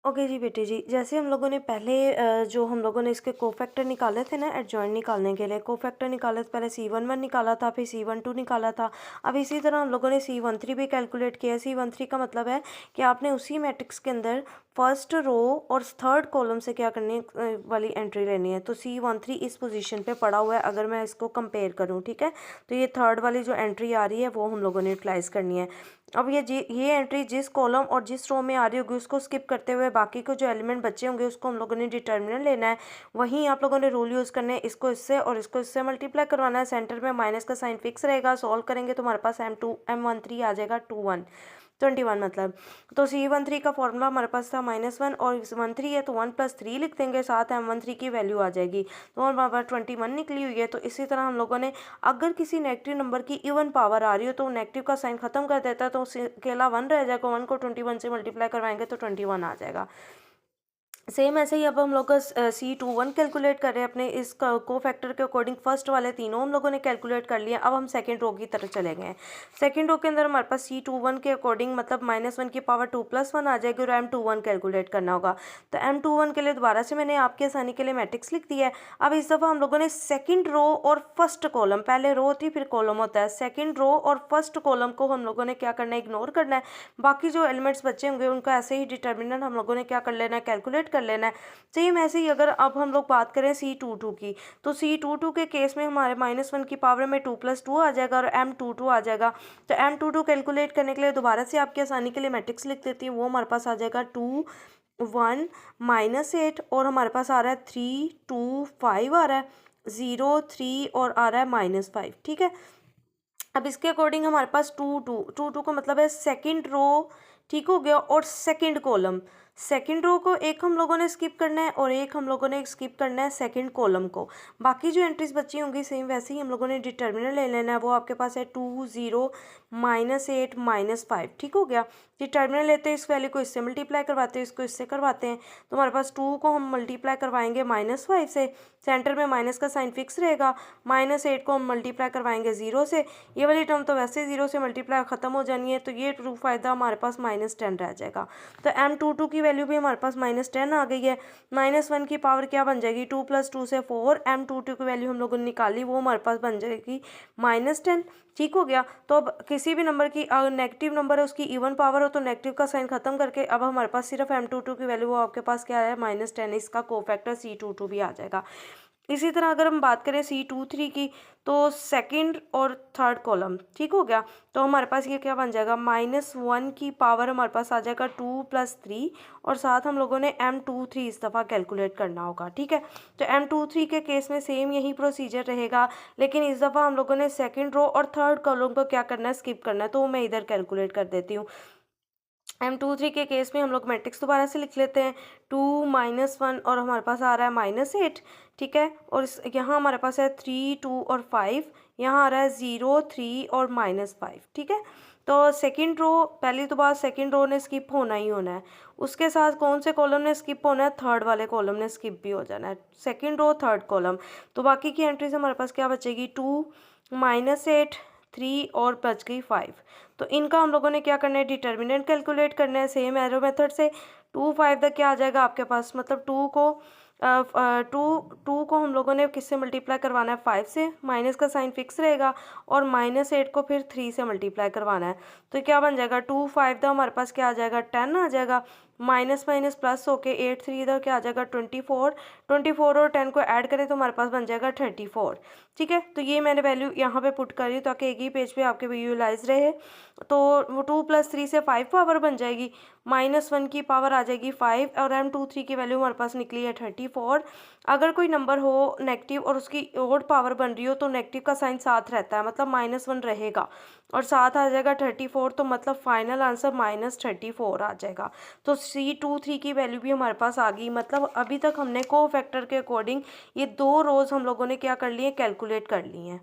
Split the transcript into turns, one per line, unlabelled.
Okay जी बेटे जी, जैसे हम लोगों ने पहले जो हम लोगों ने इसके कोफैक्टर निकाले थे ना एडजॉइंट निकालने के लिए, कोफैक्टर निकाले तो पहले C11 निकाला था, फिर C12 निकाला था। अब इसी तरह हम लोगों ने C13 भी कैलकुलेट किया है। C13 का मतलब है कि आपने उसी मैट्रिक्स के अंदर फर्स्ट रो और थर्ड कॉलम से क्या करनी है, वाली एंट्री लेनी है। तो C13 इस पोजीशन पे पड़ा हुआ है। अगर मैं इसको कंपेयर करूँ, ठीक है, तो ये थर्ड वाली जो एंट्री आ रही है वो हम लोगों ने यूटिलाइज करनी है। अब ये एंट्री जिस कॉलम और जिस रो में आ रही होगी उसको स्किप करते हुए बाकी को जो एलिमेंट बचे होंगे उसको हम लोगों ने डिटर्मिनेंट लेना है। वहीं आप लोगों ने रूल यूज़ करने हैं, इसको इससे और इसको इससे मल्टीप्लाई करवाना है। सेंटर में माइनस का साइन फिक्स रहेगा। सॉल्व करेंगे तो हमारे पास M13 आ जाएगा 21 मतलब। तो C13 का फॉर्मूला हमारे पास था -1 और 13 है तो 1+3 लिख देंगे, साथ M13 की वैल्यू आ जाएगी। तो हमारे पास 21 निकली हुई है। तो इसी तरह हम लोगों ने अगर किसी नेगेटिव नंबर की इवन पावर आ रही हो तो नेगेटिव का साइन खत्म कर देता है, तो अकेला 1 रह जाएगा। 1 को 21 से मल्टीप्लाई करवाएंगे तो 21 आ जाएगा। सेम ऐसे ही अब हम लोग C21 कैलकुलेट कर रहे हैं अपने इस को फैक्टर के अकॉर्डिंग। फर्स्ट वाले तीनों हम लोगों ने कैलकुलेट कर लिए। अब हम सेकंड रो की तरफ चले गए हैं। सेकंड रो के अंदर हमारे पास C21 के अकॉर्डिंग मतलब -1 की पावर 2+1 आ जाएगी और M21 कैलकुलेट करना होगा। तो M21 के लिए दोबारा से मैंने आपकी आसानी के लिए मैट्रिक्स लिख दिया है। अब इस दफ़ा हम लोगों ने सेकेंड रो और फर्स्ट कॉलम, पहले रो होती फिर कॉलम होता है, सेकेंड रो और फर्स्ट कॉलम को हम लोगों ने क्या करना है, इग्नोर करना है। बाकी जो एलिमेंट्स बचे होंगे उनका ऐसे ही डिटर्मिनेंट हम लोगों ने क्या कर लेना है, कैलकुलेट कर लेना है। सेम ऐसे ही अगर अब हम लोग बात करें C22 की, तो C22 के केस में हमारे -1 की पावर में 2+2 आ जाएगा और M22 आ जाएगा। तो M22 कैलकुलेट करने के लिए दोबारा से आपकी आसानी के लिए मैट्रिक्स लिख देती हूँ। वो हमारे पास आ जाएगा 2 1 -8 और हमारे पास आ रहा है 3 2 5 आ रहा है, 0 3 और आ रहा है -5। ठीक है, अब इसके अकॉर्डिंग हमारे पास 2 2 का मतलब है सेकंड रो, ठीक हो गया, और सेकंड कॉलम। सेकंड रो को एक हम लोगों ने स्किप करना है और एक हम लोगों ने स्किप करना है सेकंड कॉलम को। बाकी जो एंट्रीज बची होंगी सेम वैसे ही हम लोगों ने डिटर्मिनेंट ले लेना है। वो आपके पास है 2 0 -8 -5। ठीक हो गया, डिटर्मिनेंट लेते हैं, इस वैल्यू को इससे मल्टीप्लाई करवाते हैं, इसको इससे करवाते हैं। तो हमारे पास 2 को हम मल्टीप्लाई करवाएंगे -5 से, सेंटर में माइनस का साइन फिक्स रहेगा। -8 को हम मल्टीप्लाई करवाएंगे 0 से। ये वाली टर्म तो वैसे 0 से मल्टीप्लाई ख़त्म हो जानी है, तो ये ट्रू फायदा हमारे पास -10 रह जाएगा। तो M22 की वैल्यू भी हमारे पास -10 आ गई है। -1 की पावर क्या बन जाएगी, 2 + 2 से 4। M22 की वैल्यू हम लोगों ने निकाली, वो हमारे पास बन जाएगी -10। ठीक हो गया। तो अब किसी भी नंबर की नेगेटिव नंबर है उसकी इवन पावर हो तो नेगेटिव का साइन खत्म करके अब हमारे पास सिर्फ M22 की वैल्यू, वो आपके पास क्या है, -10। इसका कोफैक्टर C22 भी आ जाएगा। इसी तरह अगर हम बात करें C23 की, तो सेकंड और थर्ड कॉलम, ठीक हो गया। तो हमारे पास ये क्या बन जाएगा, -1 की पावर हमारे पास आ जाएगा 2 + 3 और साथ हम लोगों ने M23 इस दफ़ा कैलकुलेट करना होगा। ठीक है, तो M23 के केस में सेम यही प्रोसीजर रहेगा, लेकिन इस दफ़ा हम लोगों ने सेकंड रो और थर्ड कॉलम को क्या करना है, स्किप करना है। तो मैं इधर कैलकुलेट कर देती हूँ। M23 के केस में हम लोग मैट्रिक्स दोबारा से लिख लेते हैं। 2 -1 और हमारे पास आ रहा है -8। ठीक है, और यहाँ हमारे पास है 3 2 और 5। यहाँ आ रहा है 0 3 और -5। ठीक है, तो सेकंड रो, पहली तो बात सेकंड रो ने स्किप होना ही होना है। उसके साथ कौन से कॉलम ने स्किप होना है, थर्ड वाले कॉलम ने स्किप भी हो जाना है। सेकंड रो थर्ड कॉलम, तो बाकी की एंट्रीज हमारे पास क्या बचेगी, 2 -8 3 और बच गई 5। तो इनका हम लोगों ने क्या करना है, डिटर्मिनेंट कैलकुलेट करना है सेम एरो मेथड से। 2 5 तक क्या आ जाएगा आपके पास, मतलब 2 को हम लोगों ने किससे मल्टीप्लाई करवाना है, 5 से। माइनस का साइन फिक्स रहेगा और -8 को फिर 3 से मल्टीप्लाई करवाना है। तो क्या बन जाएगा, 2 5 था हमारे पास क्या आ जाएगा, 10 आ जाएगा। माइनस माइनस प्लस होके 8 3 इधर क्या आ जाएगा, 24। 24 और 10 को ऐड करें तो हमारे पास बन जाएगा 34। ठीक है, तो ये मैंने वैल्यू यहाँ पे पुट करी ताकि एक ही पेज पे आपके विजुअलाइज रहे। तो वो 2 + 3 से 5 पावर बन जाएगी। -1 की पावर आ जाएगी 5 और M23 की वैल्यू हमारे पास निकली है 34। अगर कोई नंबर हो नेगेटिव और उसकी ओड पावर बन रही हो तो नेगेटिव का साइन साथ रहता है, मतलब -1 रहेगा और साथ आ जाएगा 34। तो मतलब फाइनल आंसर -34 आ जाएगा। तो C23 की वैल्यू भी हमारे पास आ गई। मतलब अभी तक हमने को फैक्टर के अकॉर्डिंग ये 2 रोज़ हम लोगों ने क्या कर लिए, कैलकुलेट कर ली हैं।